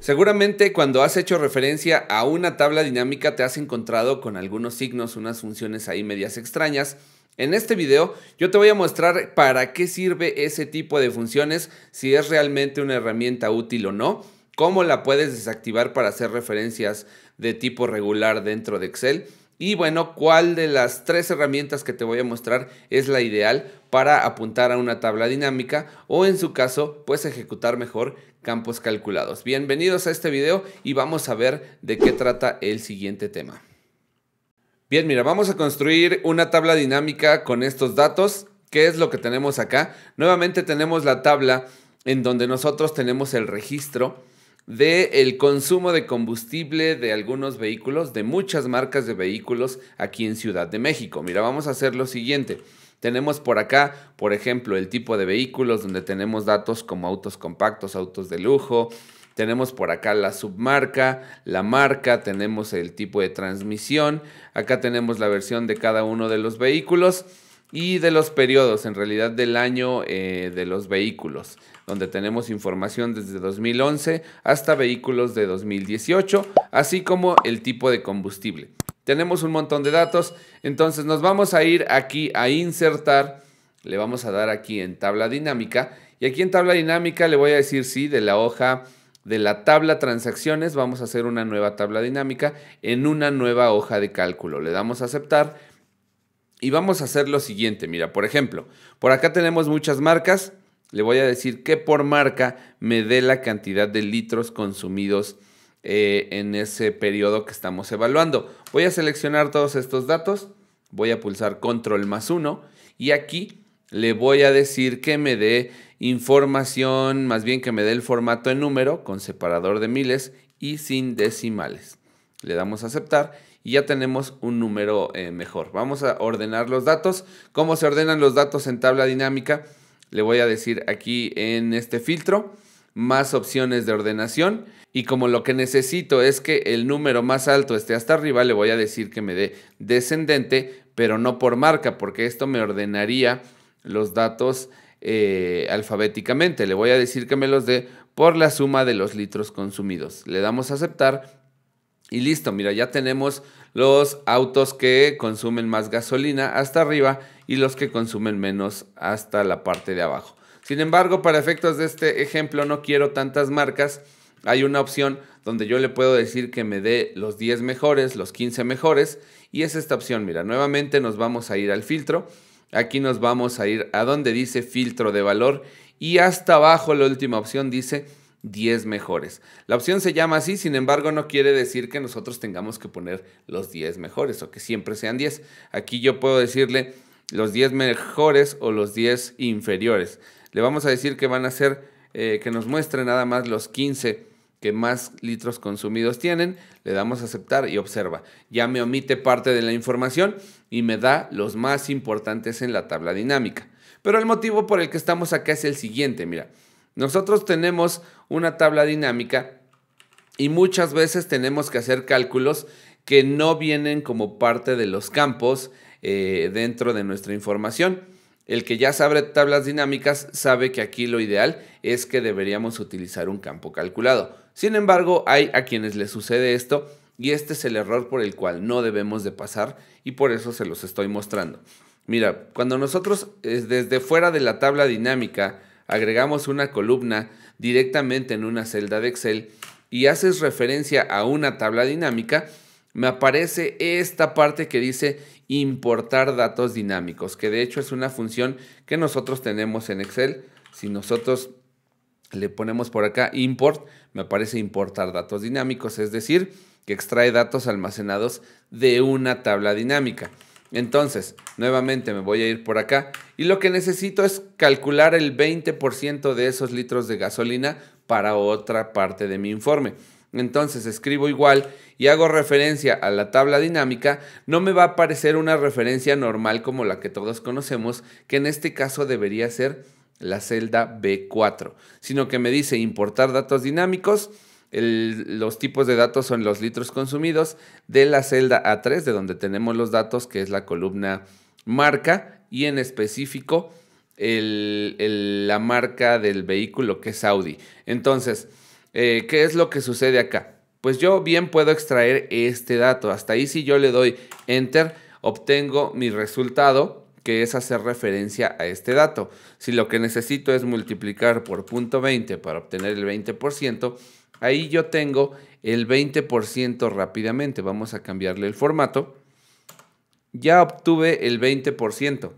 Seguramente cuando has hecho referencia a una tabla dinámica te has encontrado con algunos signos, unas funciones ahí medias extrañas. En este video yo te voy a mostrar para qué sirve ese tipo de funciones, si es realmente una herramienta útil o no, cómo la puedes desactivar para hacer referencias de tipo regular dentro de Excel. Y bueno, cuál de las tres herramientas que te voy a mostrar es la ideal para apuntar a una tabla dinámica o en su caso, pues ejecutar mejor campos calculados. Bienvenidos a este video y vamos a ver de qué trata el siguiente tema. Bien, mira, vamos a construir una tabla dinámica con estos datos. ¿Qué es lo que tenemos acá? Nuevamente tenemos la tabla en donde nosotros tenemos el registro del consumo de combustible de algunos vehículos, de muchas marcas de vehículos aquí en Ciudad de México. Mira, vamos a hacer lo siguiente. Tenemos por acá, por ejemplo, el tipo de vehículos donde tenemos datos como autos compactos, autos de lujo. Tenemos por acá la submarca, la marca, tenemos el tipo de transmisión. Acá tenemos la versión de cada uno de los vehículos y de los periodos, en realidad del año de los vehículos, donde tenemos información desde 2011 hasta vehículos de 2018, así como el tipo de combustible. Tenemos un montón de datos, entonces nos vamos a ir aquí a insertar, le vamos a dar aquí en tabla dinámica, y aquí en tabla dinámica le voy a decir sí, de la hoja de la tabla transacciones, vamos a hacer una nueva tabla dinámica en una nueva hoja de cálculo. Le damos a aceptar y vamos a hacer lo siguiente. Mira, por ejemplo, por acá tenemos muchas marcas. Le voy a decir que por marca me dé la cantidad de litros consumidos en ese periodo que estamos evaluando. Voy a seleccionar todos estos datos, voy a pulsar control más 1 y aquí le voy a decir que me dé información, más bien que me dé el formato en número con separador de miles y sin decimales. Le damos a aceptar y ya tenemos un número mejor. Vamos a ordenar los datos. ¿Cómo se ordenan los datos en tabla dinámica? Le voy a decir aquí en este filtro, más opciones de ordenación. Y como lo que necesito es que el número más alto esté hasta arriba, le voy a decir que me dé descendente, pero no por marca, porque esto me ordenaría los datos alfabéticamente. Le voy a decir que me los dé por la suma de los litros consumidos. Le damos a aceptar. Y listo, mira, ya tenemos los autos que consumen más gasolina hasta arriba y los que consumen menos hasta la parte de abajo. Sin embargo, para efectos de este ejemplo no quiero tantas marcas. Hay una opción donde yo le puedo decir que me dé los 10 mejores, los 15 mejores y es esta opción. Mira, nuevamente nos vamos a ir al filtro. Aquí nos vamos a ir a donde dice filtro de valor y hasta abajo la última opción dice 10 mejores. La opción se llama así, sin embargo no quiere decir que nosotros tengamos que poner los 10 mejores o que siempre sean 10. Aquí yo puedo decirle los 10 mejores o los 10 inferiores. Le vamos a decir que van a ser, que nos muestre nada más los 15 que más litros consumidos tienen. Le damos a aceptar y observa, ya me omite parte de la información y me da los más importantes en la tabla dinámica. Pero el motivo por el que estamos acá es el siguiente, mira. Nosotros tenemos una tabla dinámica y muchas veces tenemos que hacer cálculos que no vienen como parte de los campos dentro de nuestra información. El que ya sabe tablas dinámicas sabe que aquí lo ideal es que deberíamos utilizar un campo calculado. Sin embargo, hay a quienes les sucede esto y este es el error por el cual no debemos de pasar y por eso se los estoy mostrando. Mira, cuando nosotros desde fuera de la tabla dinámica agregamos una columna directamente en una celda de Excel y haces referencia a una tabla dinámica, me aparece esta parte que dice importar datos dinámicos, que de hecho es una función que nosotros tenemos en Excel. Si nosotros le ponemos por acá import, me aparece importar datos dinámicos, es decir, que extrae datos almacenados de una tabla dinámica. Entonces, nuevamente me voy a ir por acá y lo que necesito es calcular el 20% de esos litros de gasolina para otra parte de mi informe. Entonces escribo igual y hago referencia a la tabla dinámica, no me va a aparecer una referencia normal como la que todos conocemos, que en este caso debería ser la celda B4, sino que me dice importar datos dinámicos. Los tipos de datos son los litros consumidos de la celda A3, de donde tenemos los datos, que es la columna marca, y en específico la marca del vehículo, que es Audi. Entonces, ¿qué es lo que sucede acá? Pues yo bien puedo extraer este dato. Hasta ahí si yo le doy Enter, obtengo mi resultado, que es hacer referencia a este dato. Si lo que necesito es multiplicar por 0.20 para obtener el 20%, ahí yo tengo el 20% rápidamente. Vamos a cambiarle el formato. Ya obtuve el 20%.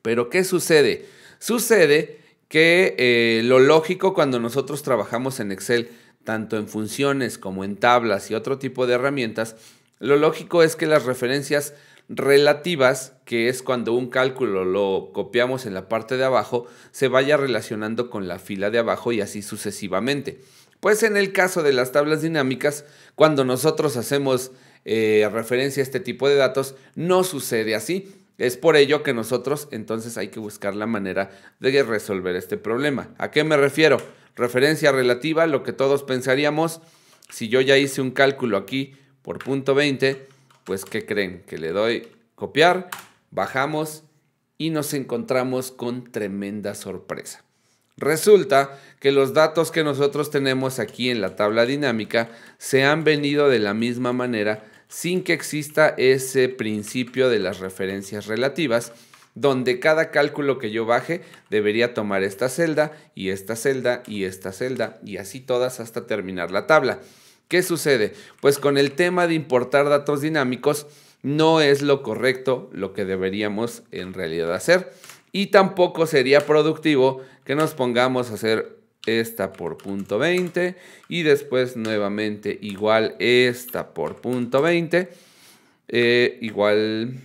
Pero ¿qué sucede? Sucede que lo lógico cuando nosotros trabajamos en Excel, tanto en funciones como en tablas y otro tipo de herramientas, lo lógico es que las referencias relativas, que es cuando un cálculo lo copiamos en la parte de abajo, se vaya relacionando con la fila de abajo y así sucesivamente. Pues en el caso de las tablas dinámicas, cuando nosotros hacemos referencia a este tipo de datos, no sucede así. Es por ello que nosotros entonces hay que buscar la manera de resolver este problema. ¿A qué me refiero? Referencia relativa, lo que todos pensaríamos, si yo ya hice un cálculo aquí por 0.20, pues ¿qué creen? Que le doy copiar, bajamos y nos encontramos con tremenda sorpresa. Resulta que los datos que nosotros tenemos aquí en la tabla dinámica se han venido de la misma manera sin que exista ese principio de las referencias relativas, donde cada cálculo que yo baje debería tomar esta celda y esta celda y esta celda y así todas hasta terminar la tabla. ¿Qué sucede? Pues con el tema de importar datos dinámicos no es lo correcto lo que deberíamos en realidad hacer y tampoco sería productivo que nos pongamos a hacer esta por 0.20 y después nuevamente igual esta por 0.20, igual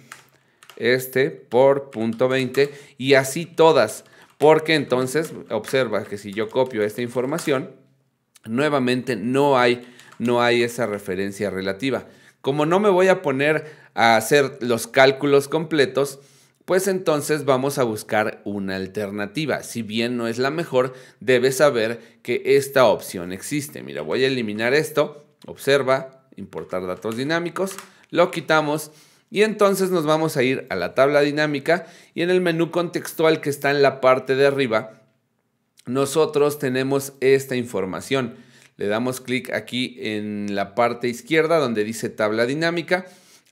este por 0.20 y así todas, porque entonces observa que si yo copio esta información, nuevamente no hay esa referencia relativa. Como no me voy a poner a hacer los cálculos completos, pues entonces vamos a buscar una alternativa. Si bien no es la mejor, debes saber que esta opción existe. Mira, voy a eliminar esto. Observa, importar datos dinámicos. Lo quitamos y entonces nos vamos a ir a la tabla dinámica y en el menú contextual que está en la parte de arriba, nosotros tenemos esta información. Le damos clic aquí en la parte izquierda donde dice tabla dinámica.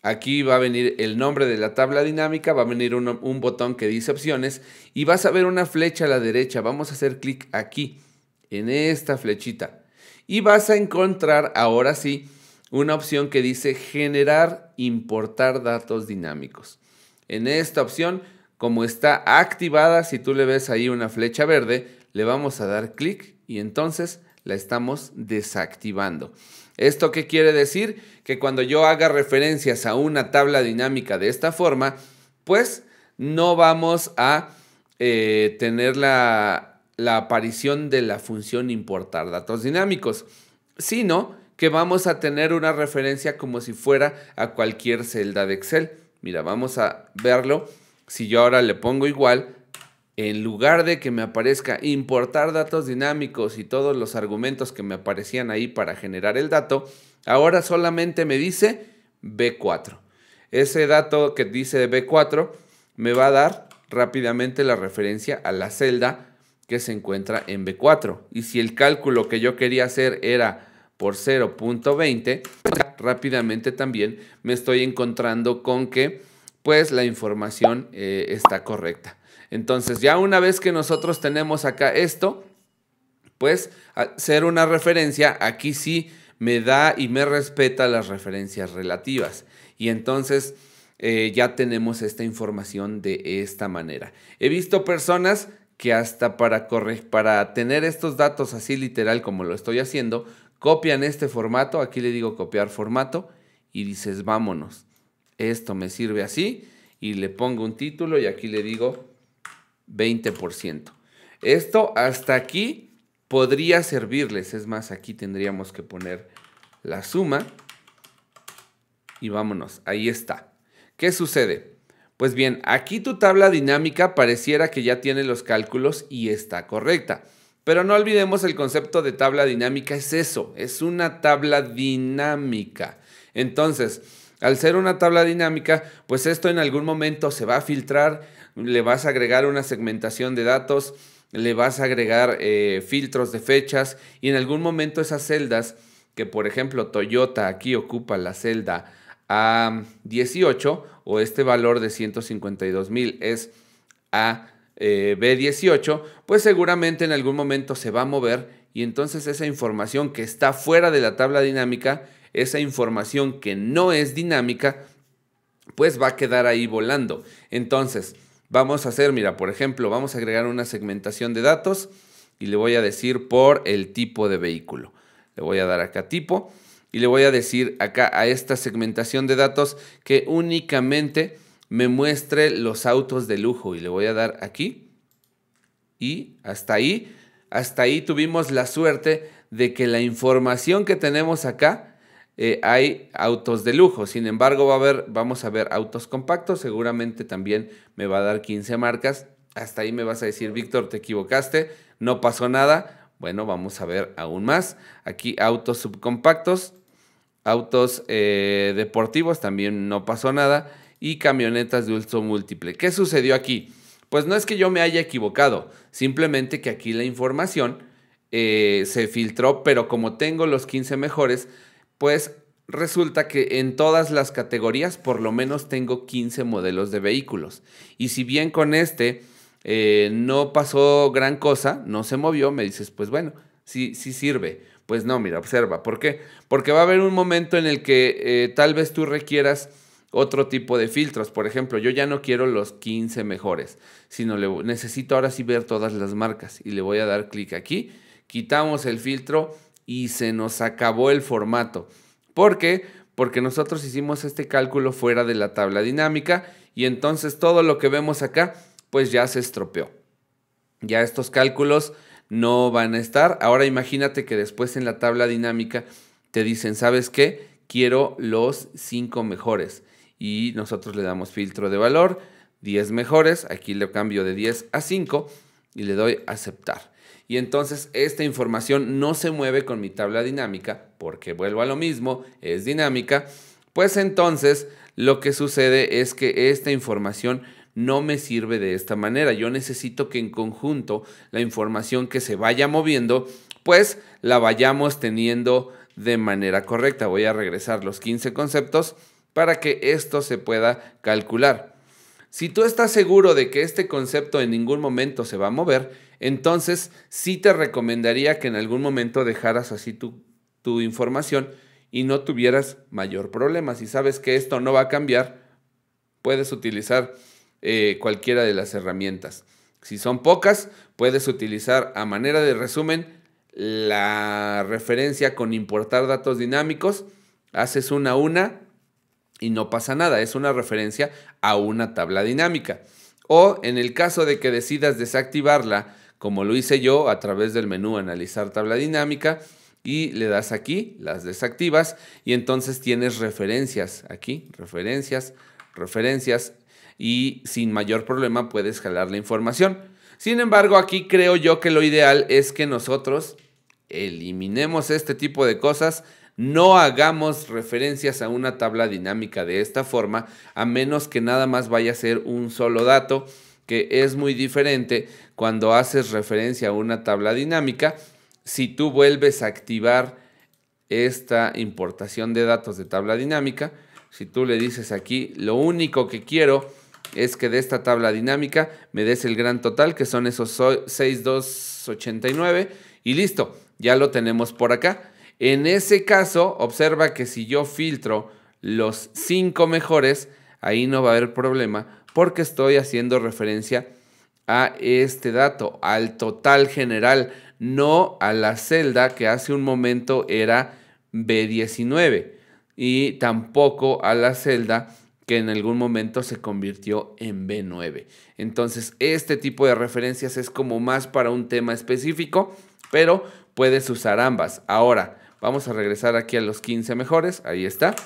Aquí va a venir el nombre de la tabla dinámica, va a venir un botón que dice opciones y vas a ver una flecha a la derecha. Vamos a hacer clic aquí, en esta flechita. Y vas a encontrar ahora sí una opción que dice generar, importar datos dinámicos. En esta opción, como está activada, si tú le ves ahí una flecha verde, le vamos a dar clic y entonces la estamos desactivando. ¿Esto qué quiere decir? Que cuando yo haga referencias a una tabla dinámica de esta forma, pues no vamos a tener la aparición de la función importar datos dinámicos, sino que vamos a tener una referencia como si fuera a cualquier celda de Excel. Mira, vamos a verlo. Si yo ahora le pongo igual, en lugar de que me aparezca importar datos dinámicos y todos los argumentos que me aparecían ahí para generar el dato, ahora solamente me dice B4. Ese dato que dice B4 me va a dar rápidamente la referencia a la celda que se encuentra en B4. Y si el cálculo que yo quería hacer era por 0.20, rápidamente también me estoy encontrando con que pues la información está correcta. Entonces ya una vez que nosotros tenemos acá esto, pues hacer una referencia, aquí sí me da y me respeta las referencias relativas. Y entonces ya tenemos esta información de esta manera. He visto personas que hasta para tener estos datos así literal como lo estoy haciendo, copian este formato, aquí le digo copiar formato y dices vámonos. Esto me sirve así y le pongo un título y aquí le digo 20%. Esto hasta aquí podría servirles. Es más, aquí tendríamos que poner la suma y vámonos, ahí está. ¿Qué sucede? Pues bien, aquí tu tabla dinámica pareciera que ya tiene los cálculos y está correcta. Pero no olvidemos el concepto de tabla dinámica, es eso, es una tabla dinámica. Entonces, al ser una tabla dinámica, pues esto en algún momento se va a filtrar, le vas a agregar una segmentación de datos, le vas a agregar filtros de fechas y en algún momento esas celdas que, por ejemplo, Toyota aquí ocupa la celda A18 o este valor de 152,000 es B18, pues seguramente en algún momento se va a mover y entonces esa información que está fuera de la tabla dinámica, esa información que no es dinámica, pues va a quedar ahí volando. Entonces, vamos a hacer, mira, por ejemplo, vamos a agregar una segmentación de datos y le voy a decir por el tipo de vehículo. Le voy a dar acá tipo y le voy a decir acá a esta segmentación de datos que únicamente me muestre los autos de lujo y le voy a dar aquí y hasta ahí tuvimos la suerte de que la información que tenemos acá hay autos de lujo. Sin embargo, vamos a ver autos compactos, seguramente también me va a dar 15 marcas. Hasta ahí me vas a decir, Víctor, te equivocaste, no pasó nada. Bueno, vamos a ver aún más. Aquí autos subcompactos, autos deportivos, también no pasó nada. Y camionetas de uso múltiple. ¿Qué sucedió aquí? Pues no es que yo me haya equivocado, simplemente que aquí la información se filtró, pero como tengo los 15 mejores, pues resulta que en todas las categorías por lo menos tengo 15 modelos de vehículos. Y si bien con este no pasó gran cosa, no se movió, me dices, pues bueno, sí sirve. Pues no, mira, observa. ¿Por qué? Porque va a haber un momento en el que tal vez tú requieras otro tipo de filtros. Por ejemplo, yo ya no quiero los 15 mejores, sino necesito ahora sí ver todas las marcas y le voy a dar clic aquí, quitamos el filtro y se nos acabó el formato. ¿Por qué? Porque nosotros hicimos este cálculo fuera de la tabla dinámica y entonces todo lo que vemos acá pues ya se estropeó. Ya estos cálculos no van a estar. Ahora imagínate que después en la tabla dinámica te dicen, ¿sabes qué? Quiero los 5 mejores. Y nosotros le damos filtro de valor, 10 mejores, aquí le cambio de 10 a 5 y le doy aceptar. Y entonces esta información no se mueve con mi tabla dinámica, porque vuelvo a lo mismo, es dinámica, pues entonces lo que sucede es que esta información no me sirve de esta manera. Yo necesito que en conjunto la información que se vaya moviendo, pues la vayamos teniendo de manera correcta. Voy a regresar los 15 conceptos para que esto se pueda calcular. Si tú estás seguro de que este concepto en ningún momento se va a mover, entonces sí te recomendaría que en algún momento dejaras así tu información y no tuvieras mayor problema. Si sabes que esto no va a cambiar, puedes utilizar cualquiera de las herramientas. Si son pocas, puedes utilizar a manera de resumen la referencia con importar datos dinámicos, haces una a una y no pasa nada, es una referencia a una tabla dinámica. O en el caso de que decidas desactivarla, como lo hice yo a través del menú Analizar tabla dinámica, y le das aquí, las desactivas, y entonces tienes referencias aquí, referencias, y sin mayor problema puedes jalar la información. Sin embargo, aquí creo yo que lo ideal es que nosotros eliminemos este tipo de cosas, no hagamos referencias a una tabla dinámica de esta forma, a menos que nada más vaya a ser un solo dato, que es muy diferente cuando haces referencia a una tabla dinámica. Si tú vuelves a activar esta importación de datos de tabla dinámica, si tú le dices aquí, lo único que quiero es que de esta tabla dinámica me des el gran total, que son esos 6,289, y listo, ya lo tenemos por acá. En ese caso, observa que si yo filtro los 5 mejores, ahí no va a haber problema porque estoy haciendo referencia a este dato, al total general, no a la celda que hace un momento era B19 y tampoco a la celda que en algún momento se convirtió en B9. Entonces, este tipo de referencias es como más para un tema específico, pero puedes usar ambas. Ahora, vamos a regresar aquí a los 15 mejores. Ahí está.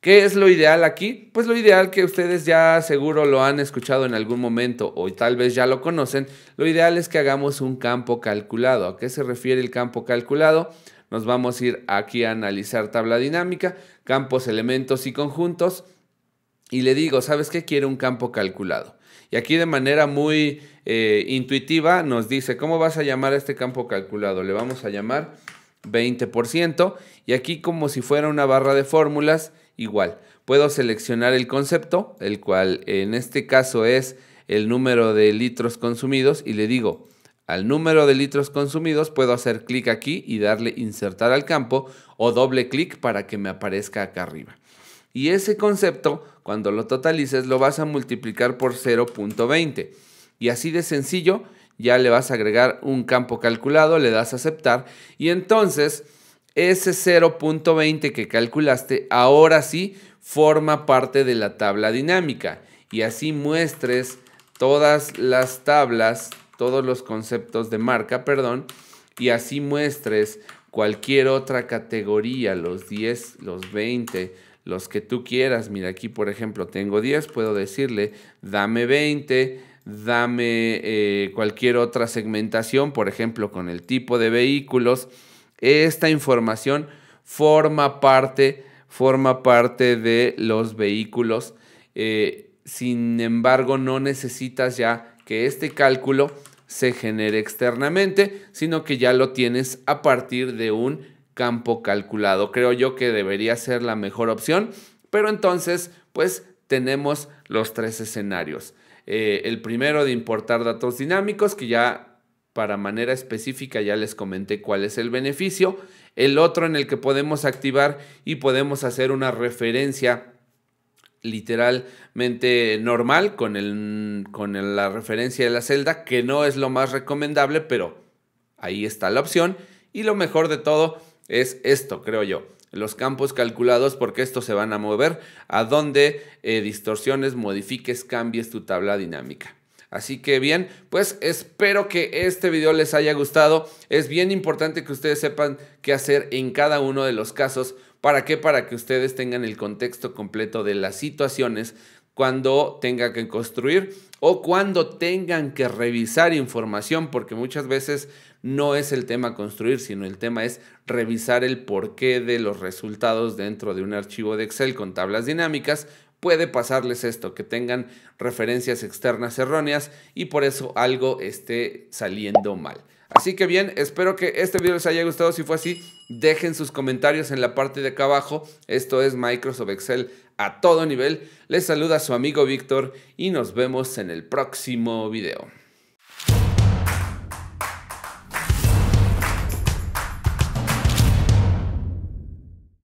¿Qué es lo ideal aquí? Pues lo ideal, que ustedes ya seguro lo han escuchado en algún momento o tal vez ya lo conocen, lo ideal es que hagamos un campo calculado. ¿A qué se refiere el campo calculado? Nos vamos a ir aquí a analizar tabla dinámica, campos, elementos y conjuntos. Y le digo, ¿sabes qué? Quiero un campo calculado. Y aquí de manera muy intuitiva nos dice, ¿cómo vas a llamar a este campo calculado? Le vamos a llamar 20%. Y aquí, como si fuera una barra de fórmulas, igual. Puedo seleccionar el concepto, el cual en este caso es el número de litros consumidos, y le digo, al número de litros consumidos puedo hacer clic aquí y darle insertar al campo o doble clic para que me aparezca acá arriba. Y ese concepto, cuando lo totalices, lo vas a multiplicar por 0.20. Y así de sencillo, ya le vas a agregar un campo calculado, le das a aceptar y entonces ese 0.20 que calculaste ahora sí forma parte de la tabla dinámica. Y así muestres todas las tablas, todos los conceptos de marca, perdón, y así muestres cualquier otra categoría, los 10, los 20, los que tú quieras. Mira, aquí por ejemplo tengo 10, puedo decirle dame 20, dame cualquier otra segmentación, por ejemplo con el tipo de vehículos. Esta información forma parte de los vehículos. Sin embargo, no necesitas ya que este cálculo se genere externamente, sino que ya lo tienes a partir de un campo calculado. Creo yo que debería ser la mejor opción, pero entonces pues tenemos los tres escenarios. El primero de importar datos dinámicos, que ya para manera específica ya les comenté cuál es el beneficio. El otro en el que podemos activar y podemos hacer una referencia literalmente normal con la referencia de la celda, que no es lo más recomendable, pero ahí está la opción. Y lo mejor de todo es esto, creo yo, los campos calculados, porque estos se van a mover a donde distorsiones, modifiques, cambies tu tabla dinámica. Así que bien, pues espero que este video les haya gustado. Es bien importante que ustedes sepan qué hacer en cada uno de los casos. ¿Para qué? Para que ustedes tengan el contexto completo de las situaciones cuando tengan que construir o cuando tengan que revisar información, porque muchas veces no es el tema construir, sino el tema es revisar el porqué de los resultados dentro de un archivo de Excel con tablas dinámicas. Puede pasarles esto, que tengan referencias externas erróneas y por eso algo esté saliendo mal. Así que bien, espero que este video les haya gustado. Si fue así, dejen sus comentarios en la parte de acá abajo. Esto es Microsoft Excel a todo nivel. Les saluda su amigo Víctor y nos vemos en el próximo video.